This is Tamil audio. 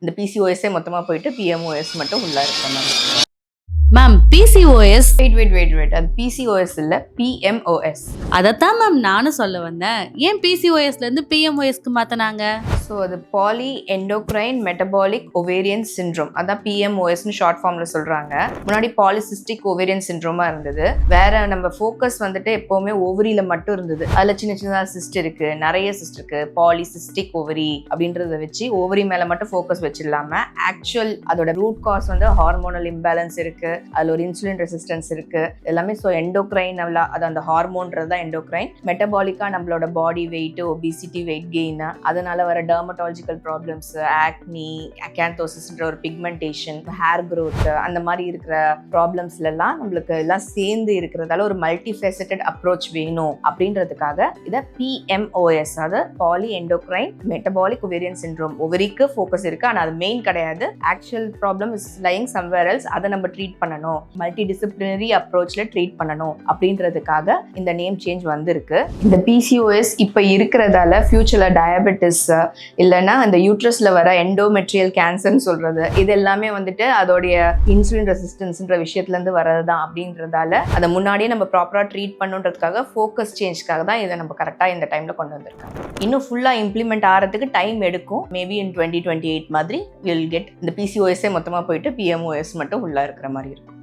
இந்த பிசிஓஎஸ்ஸே மொத்தமா போயிட்டு பிஎம்ஓஎஸ் மட்டும் உள்ள இருக்கிற மாதிரி. மேம் பிசிஓஎஸ் வெயிட் அது பிசிஓஎஸ் இல்ல பிஎம்ஓஎஸ். அதைத்தான் மேம் நானும் சொல்ல வந்தேன். ஏன் பிசிஓஎஸ்ல இருந்து பிஎம்ஓஎஸ்க்கு மாத்தினாங்க? ஸோ அது poly endocrine metabolic ovarian syndrome, அதான் பிஎம்ஓஎஸ்னு ஷார்ட் ஃபார்ம்ல சொல்றாங்க. முன்னாடி பாலிசிஸ்டிக் ஒவேரியன் சிண்ட்ரோமா இருந்தது. வேற நம்ம ஃபோக்கஸ் வந்துட்டு எப்பவுமே ஓவரியில மட்டும் இருந்தது. அதுல சின்ன சின்னதாக சிஸ்ட் இருக்கு, நிறைய சிஸ்ட் இருக்கு, பாலிசிஸ்டிக் ஓவரி அப்படின்றத வச்சு ஓவரி மேல மட்டும் ஃபோக்கஸ் வச்சிடலாம ஆக்சுவல் அதோட ரூட் காஸ் வந்து ஹார்மோனல் இம்பேலன்ஸ் இருக்கு, அதுல ஒரு இன்சுலின் ரெசிஸ்டன்ஸ் இருக்கு எல்லாமே. ஸோ எண்டோக்ரைன் அது அந்த ஹார்மோன்றது தான் எண்டோக்ரைன். மெட்டபாலிக்கா நம்மளோட body weight, obesity, weight gain, அதனால வர டெர்மட்டாலஜிக்கல் ப்ராப்ளம்ஸ், ஆக்னி, அகாந்தோசிஸ்ன்ற ஒரு பிக்மெண்டேஷன், ஹேர் க்ரோத், அந்த மாதிரி இருக்கிற ப்ராப்ளம்ஸ்ல எல்லாம் நம்மளுக்கு எல்லாம் சேர்ந்து இருக்கிறதால ஒரு மல்டி ஃபேசட்டட் அப்ரோச் வேணும் அப்படின்றதுக்காக இதை பிஎம்ஓஎஸ், அதாவது poly endocrine metabolic ovarian syndrome, ஒவரிக்கு ஃபோக்கஸ் இருக்கு, ஆனால் அது மெயின் கிடையாது. Actual problem is lying somewhere else, அதை நம்ம ட்ரீட் பண்ணணும், மல்டி டிசிப்ளினரி அப்ரோச்ல ட்ரீட் பண்ணணும் அப்படின்றதுக்காக இந்த நேம் சேஞ்ச் வந்திருக்கு. இந்த பிசிஓஎஸ் இப்போ இருக்கிறதால ஃபியூச்சர்ல டயபெட்டிஸ் இல்லைன்னா அந்த யூட்ரஸ்ல வர எண்டோமெட்ரியல் கேன்சர்னு சொல்றது, இது எல்லாமே வந்துட்டு அதோடைய இன்சுலின் ரெசிஸ்டன்ஸ்ன்ற விஷயத்துல இருந்து வரதுதான் அப்படின்றதால அதை முன்னாடியே நம்ம ப்ராப்பரா ட்ரீட் பண்ணுன்றதுக்காக ஃபோக்கஸ் சேஞ்ச்காக தான் இதை நம்ம கரெக்டா இந்த டைம்ல கொண்டு வந்திருக்காங்க. இன்னும் ஃபுல்லா இம்ப்ளிமெண்ட் ஆகிறதுக்கு டைம் எடுக்கும். மேபி இன் 2028 மாதிரி வில் கெட் இந்த பிசிஓஎஸ்ஸே மொத்தமா போயிட்டு பிஎம்ஓஎஸ் மட்டும் உள்ள இருக்கிற மாதிரி இருக்கும்.